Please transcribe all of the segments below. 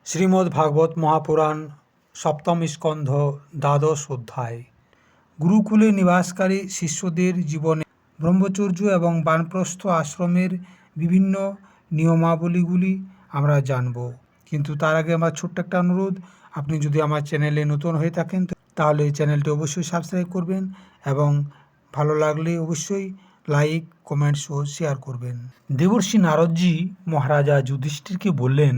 শ্রীমদ্ভাগবত মহাপুরাণ সপ্তম স্কন্ধ দ্বাদশ অধ্যায়। গুরুকুলে নিবাসকারী শিষ্যদের জীবনে ব্রহ্মচর্য এবং বানপ্রস্থ আশ্রমের বিভিন্ন নিয়মাবলীগুলি আমরা জানব। কিন্তু তার আগে আমার ছোট্ট একটা অনুরোধ, আপনি যদি আমার চ্যানেলে নতুন হয়ে থাকেন তাহলে চ্যানেলটি অবশ্যই সাবস্ক্রাইব করবেন এবং ভালো লাগলে অবশ্যই লাইক, কমেন্টস ও শেয়ার করবেন। দেবর্ষি নারদজি মহারাজা যুধিষ্ঠিরকে বললেন,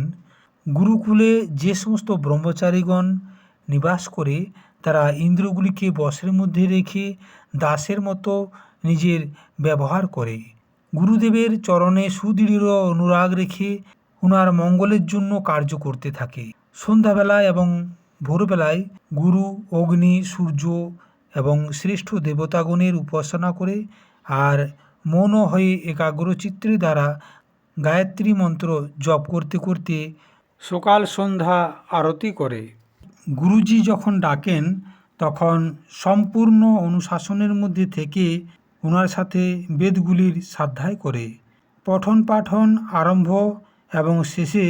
গুরুকুলে যে সমস্ত ব্রহ্মচারীগণ নিবাস করে তারা ইন্দ্রগুলিকে বশের মধ্যে রেখে দাসের মতো নিজের ব্যবহার করে, গুরুদেবের চরণে সুদৃঢ় অনুরাগ রেখে ওনার মঙ্গলের জন্য কার্য করতে থাকে। সন্ধ্যাবেলায় এবং ভোরবেলায় গুরু, অগ্নি, সূর্য এবং শ্রেষ্ঠ দেবতাগণের উপাসনা করে আর মৌন হয়ে একাগ্রচিত্রে দ্বারা গায়ত্রী মন্ত্র জপ করতে করতে সকাল সন্ধ্যা আরতি করে। গুরুজি যখন ডাকেন তখন সম্পূর্ণ অনুশাসনের মধ্যে থেকে ওনার সাথে বেদগুলির স্বাধ্যায় করে পঠন পাঠন আরম্ভ এবং শেষে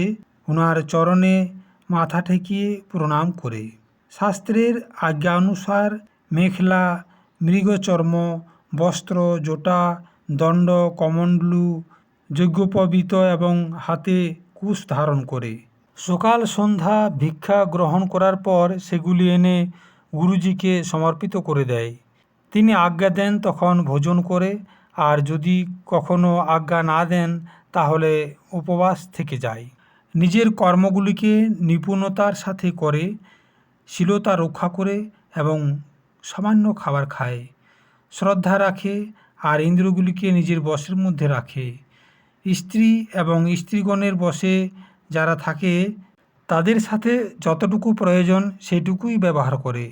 ওনার চরণে মাথা ঠেকিয়ে প্রণাম করে শাস্ত্রের আজ্ঞা অনুসার মেখলা, মৃগচর্ম, বস্ত্র, জটা, দণ্ড, কমণ্ডলু, যজ্ঞোপবীত এবং হাতে কুশ ধারণ করে সকাল সন্ধ্যা ভিক্ষা গ্রহণ করার পর সেগুলি এনে গুরুজিকে সমর্পিত করে দেয়। তিনি আজ্ঞা দেন তখন ভোজন করে, আর যদি কখনো আজ্ঞা না দেন তাহলে উপবাস থেকে যায়। নিজের কর্মগুলিকে নিপুণতার সাথে করে, শীলতা রক্ষা করে এবং সামান্য খাবার খায়, শ্রদ্ধা রাখে আর ইন্দ্রগুলিকে নিজের বশের মধ্যে রাখে। স্ত্রী এবং স্ত্রীগণের বশে যারা থাকে তাদের সাথে যতটুকু প্রয়োজন সেইটুকুই ব্যবহার করে।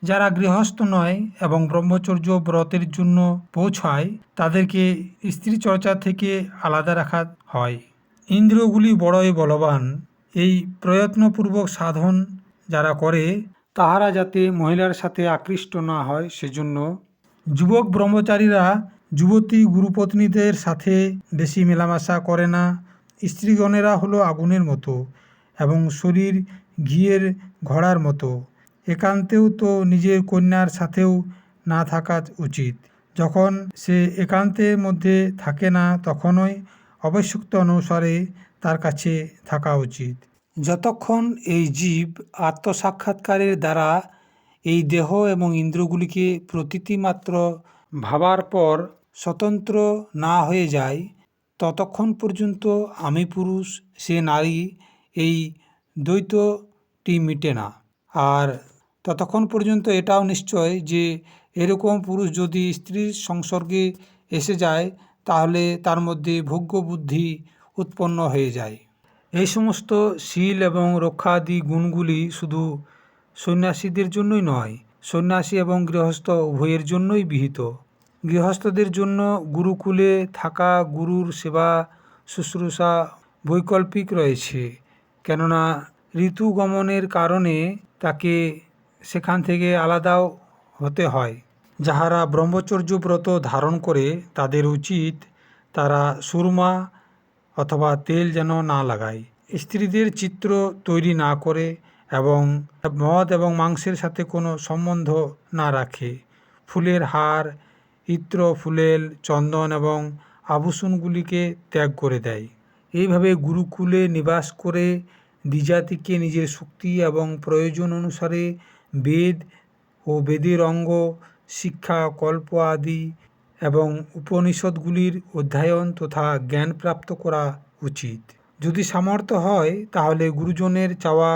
যারা গৃহস্থ নয় এবং ব্রহ্মচর্য ব্রতের জন্য পৌঁছায় তাদেরকে স্ত্রী চর্চা থেকে আলাদা রাখা হয়। ইন্দ্রিয়গুলি বড়ই বলবান, এই প্রয়ত্নপূর্বক সাধন যারা করে তাহারা যাতে মহিলার সাথে আকৃষ্ট না হয় সেজন্য যুবক ব্রহ্মচারীরা যুবতী গুরুপত্নীদের সাথে বেশি মেলামেশা করে না। স্ত্রীগণেরা হলো আগুনের মতো এবং শরীর ঘিয়ের ঘোড়ার মতো, একান্তেও তো নিজের কন্যার সাথেও না থাকা উচিত। যখন সে একান্তের মধ্যে থাকে না তখনই আবশ্যকতা অনুসারে তার কাছে থাকা উচিত। যতক্ষণ এই জীব আত্মসাক্ষাৎকারের দ্বারা এই দেহ এবং ইন্দ্রিয়গুলিকে প্রতীতিমাত্র ভাবার পর স্বতন্ত্র না হয়ে যায় ততক্ষণ পর্যন্ত আমি পুরুষ, সে নারী এই দ্বৈতটি মিটে না। আর ততক্ষণ পর্যন্ত এটাও নিশ্চয় যে এরকম পুরুষ যদি স্ত্রীর সংসর্গে এসে যায় তাহলে তার মধ্যে ভোগ্য বুদ্ধি উৎপন্ন হয়ে যায়। এই সমস্ত শীল এবং রক্ষাদি গুণগুলি শুধু সন্ন্যাসীদের জন্যই নয়, সন্ন্যাসী এবং গৃহস্থ উভয়ের জন্যই বিহিত। গৃহস্থদের জন্য গুরুকুলে থাকা গুরুর সেবা শুশ্রূষা বৈকল্পিক রয়েছে, কেননা ঋতুগমনের কারণে তাকে সেখান থেকে আলাদাও হতে হয়। যাহারা ব্রহ্মচর্য ব্রত ধারণ করে তাদের উচিত তারা সুরমা অথবা তেল যেন না লাগায়, স্ত্রীদের চিত্র তৈরি না করে এবং মদ এবং মাংসের সাথে কোনো সম্বন্ধ না রাখে, ফুলের হার, ইত্র, ফুলেল, চন্দন এবং আভূষণগুলিকে ত্যাগ করে দেয়। এইভাবে গুরুকুলে নিবাস করে দ্বিজাতিকে নিজের শক্তি এবং প্রয়োজন অনুসারে বেদ ও বেদের অঙ্গ শিক্ষা, কল্প আদি এবং উপনিষদগুলির অধ্যয়ন তথা জ্ঞান প্রাপ্ত করা উচিত। যদি সামর্থ্য হয় তাহলে গুরুজনের চাওয়া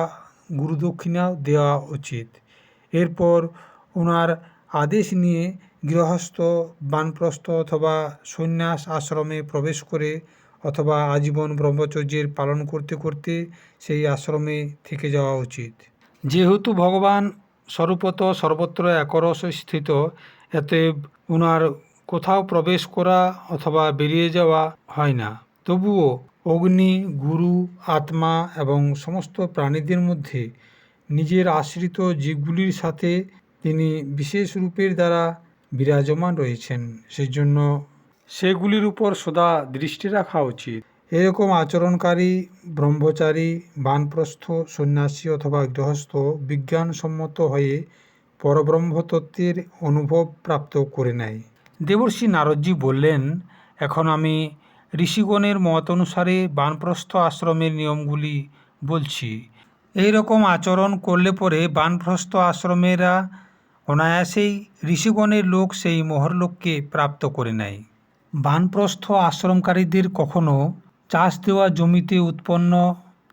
গুরুদক্ষিণাও দেওয়া উচিত। এরপর ওনার আদেশ নিয়ে গৃহস্থ, বানপ্রস্থ অথবা সন্ন্যাস আশ্রমে প্রবেশ করে অথবা আজীবন ব্রহ্মচর্যের পালন করতে করতে সেই আশ্রমে থেকে যাওয়া উচিত। যেহেতু ভগবান স্বরূপত সর্বত্র একরস স্থিত, অতএব ওনার কোথাও প্রবেশ করা অথবা বেরিয়ে যাওয়া হয় না। তবুও অগ্নি, গুরু, আত্মা এবং সমস্ত প্রাণীদের মধ্যে নিজের আশ্রিত জীবগুলির সাথে তিনি বিশেষ রূপের দ্বারা বিরাজমান রয়েছেন, সেজন্য সেগুলির উপর সদা দৃষ্টি রাখা উচিত। এরকম আচরণকারী ব্রহ্মচারী, বানপ্রস্থ, সন্ন্যাসী অথবা গৃহস্থ বিজ্ঞানসম্মত হয়ে পরব্রহ্মতত্ত্বের অনুভব প্রাপ্ত করে নেয়। দেবর্ষি নারদজি বললেন, এখন আমি ঋষিগণের মত অনুসারে বানপ্রস্থ আশ্রমের নিয়মগুলি বলছি। এই রকম আচরণ করলে পরে বানপ্রস্থ আশ্রমেরা অনায়াসেই ঋষিগণের লোক সেই মহরলোককে প্রাপ্ত করে নেয়। বানপ্রস্থ আশ্রমকারীদের কখনো চাষ দেওয়া জমিতে উৎপন্ন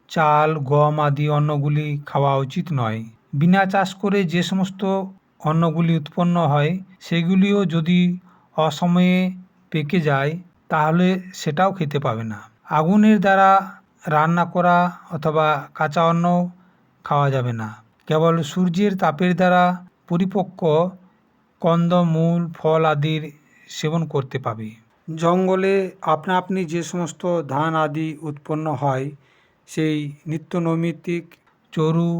চাল, গম আদি অন্নগুলি খাওয়া উচিত নয়। বিনা চাষ করে যে সমস্ত অন্নগুলি উৎপন্ন হয় সেগুলিও যদি অসময়ে পেকে যায় তাহলে সেটাও খেতে পাবে না। আগুনের দ্বারা রান্না করা অথবা কাঁচা অন্ন খাওয়া যাবে না। কেবল সূর্যের তাপের দ্বারা পরিপক্ক কন্দমূল, ফল আদির সেবন করতে পাবে। জঙ্গলে আপনা আপনি যে সমস্ত ধান আদি উৎপন্ন হয় সেই নিত্য নৈমিত্তিক চরু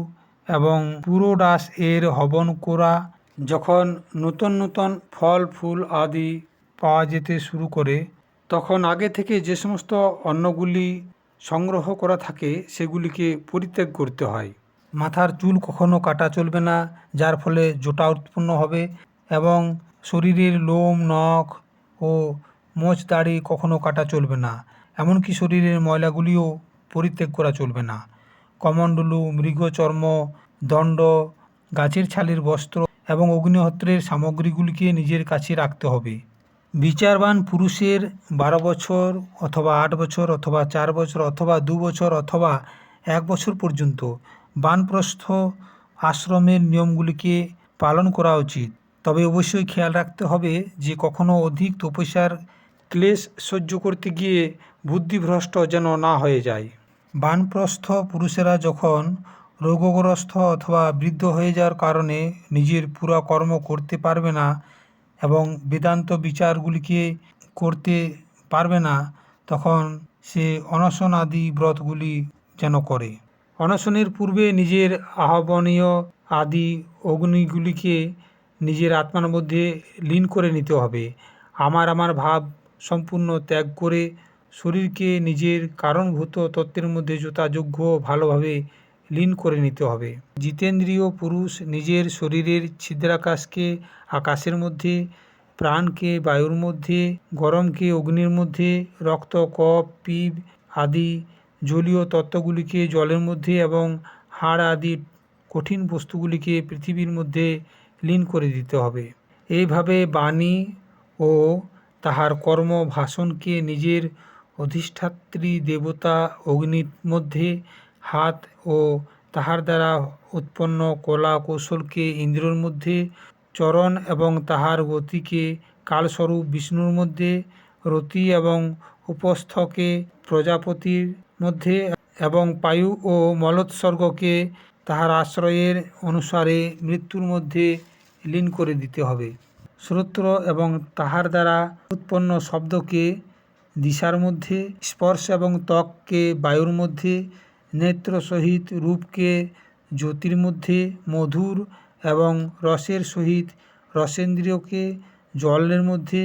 এবং পুরোডাস এর হবন করা। যখন নূতন নূতন ফল ফুল আদি পাওয়া যেতে শুরু করে তখন আগে থেকে যে সমস্ত অন্নগুলি সংগ্রহ করা থাকে সেগুলিকে পরিত্যাগ করতে হয়। মাথার চুল কখনো কাটা চলবে না, যার ফলে জটা উৎপন্ন হবে, এবং শরীরের লোম, নখ ও মোচ দাড়ি কখনো কাটা চলবে না। এমনকি শরীরের ময়লাগুলিও পরিত্যাগ করা চলবে না। কমণ্ডলু, মৃগচর্ম, দণ্ড, গাছের ছালের বস্ত্র এবং অগ্নিহোত্রের সামগ্রীগুলিকে নিজের কাছে রাখতে হবে। বিচারবান পুরুষের 12 বছর অথবা 8 বছর অথবা 4 বছর অথবা 2 বছর অথবা 1 বছর পর্যন্ত বানপ্রস্থ আশ্রমের নিয়মগুলিকে পালন করা উচিত। তবে অবশ্যই খেয়াল রাখতে হবে যে কখনো অধিক তপস্যার ক্লেশ সহ্য করতে গিয়ে বুদ্ধিভ্রষ্ট যেন না হয়ে যায়। বানপ্রস্থ পুরুষেরা যখন রোগগ্রস্ত অথবা বৃদ্ধ হয়ে যাওয়ার কারণে নিজের পুরা কর্ম করতে পারবে না এবং বেদান্ত বিচারগুলিকে করতে পারবে না, তখন সে অনশন আদি ব্রতগুলি যেন করে। অনশনের পূর্বে নিজের আহ্বানীয় আদি অগ্নিগুলিকে নিজের আত্মার মধ্যে লীন করে নিতে হবে। আমার ভাব সম্পূর্ণ ত্যাগ করে শরীরকে নিজের কারণভূত তত্ত্বের মধ্যে যথাযোগ্য ভালোভাবে লীন করে নিতে হবে। জিতেন্দ্রীয় পুরুষ নিজের শরীরের ছিদ্রাকাশকে আকাশের মধ্যে, প্রাণকে বায়ুর মধ্যে, গরমকে অগ্নির মধ্যে, রক্ত, কফ, পিপ আদি জলীয় তত্ত্বগুলিকে জলের মধ্যে এবং হাড় আদি কঠিন বস্তুগুলিকে পৃথিবীর মধ্যে লীন করে দিতে হবে। এইভাবে বাণী ও তাহার কর্ম ভাষণকে নিজের অধিষ্ঠাত্রী দেবতা অগ্নির মধ্যে, হাত ও তাহার দ্বারা উৎপন্ন কলা কৌশলকে ইন্দ্রের মধ্যে, চরণ এবং তাহার গতিকে কালস্বরূপ বিষ্ণুর মধ্যে, রতি এবং উপস্থকে প্রজাপতির মধ্যে এবং পায়ু ও মলোৎসর্গকে তাহার আশ্রয়ের অনুসারে মৃত্যুর মধ্যে লীন করে দিতে হবে। শ্রোত্র এবং তাহার দ্বারা উৎপন্ন শব্দকে দিশার মধ্যে, স্পর্শ এবং ত্বককে বায়ুর মধ্যে, নেত্র সহিত রূপকে জ্যোতির মধ্যে, মধুর এবং রসের সহিত রসেন্দ্রিয়কে জলের মধ্যে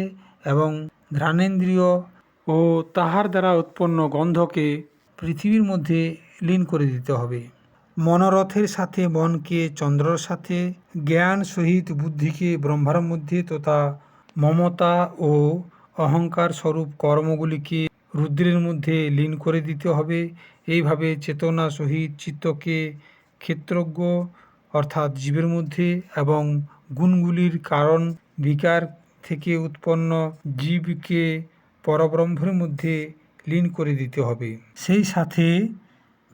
এবং ঘ্রাণেন্দ্রিয় ও তাহার দ্বারা উৎপন্ন গন্ধকে পৃথিবীর মধ্যে লীন করে দিতে হবে। মনোরথের সাথে মনকে চন্দ্রর সাথে, জ্ঞান সহিত বুদ্ধিকে ব্রহ্মার মধ্যে তথা মমতা ও অহংকার স্বরূপ কর্মগুলিকে রুদ্রের মধ্যে লীন করে দিতে হবে। এইভাবে চেতনা সহিত চিত্তকে ক্ষেত্রজ্ঞ অর্থাৎ জীবের মধ্যে এবং গুণগুলির কারণ বিকার থেকে উৎপন্ন জীবকে পরব্রহ্মের মধ্যে লীন করে দিতে হবে। সেই সাথে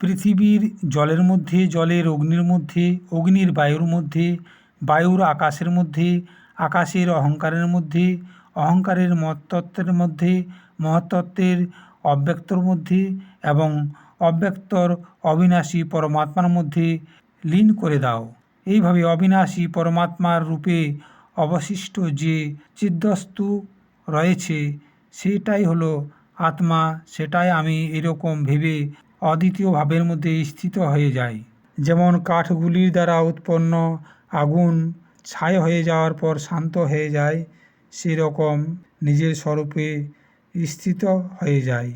পৃথিবীর জলের মধ্যে, জলের অগ্নির মধ্যে, অগ্নির বায়ুর মধ্যে, বায়ুর আকাশের মধ্যে, আকাশের অহংকারের মধ্যে, অহংকারের মহত্তত্ত্বের মধ্যে, মহত্তত্ত্বের অব্যক্তর মধ্যে এবং অব্যক্তর অবিনাশী পরমাত্মার মধ্যে লীন করে দাও। এইভাবে অবিনাশী পরমাত্মার রূপে অবশিষ্ট যে চিদ্বস্তু রয়েছে সেটাই হলো আত্মা, সেটাই আমি, এরকম ভেবে অদ্বিতীয় ভাবের মধ্যে স্থিত হয়ে যায়। যেমন কাঠগুলির দ্বারা উৎপন্ন আগুন ছাই হয়ে যাওয়ার পর শান্ত হয়ে যায়, সেরকম নিজের স্বরূপে স্থিত হয়ে যায়।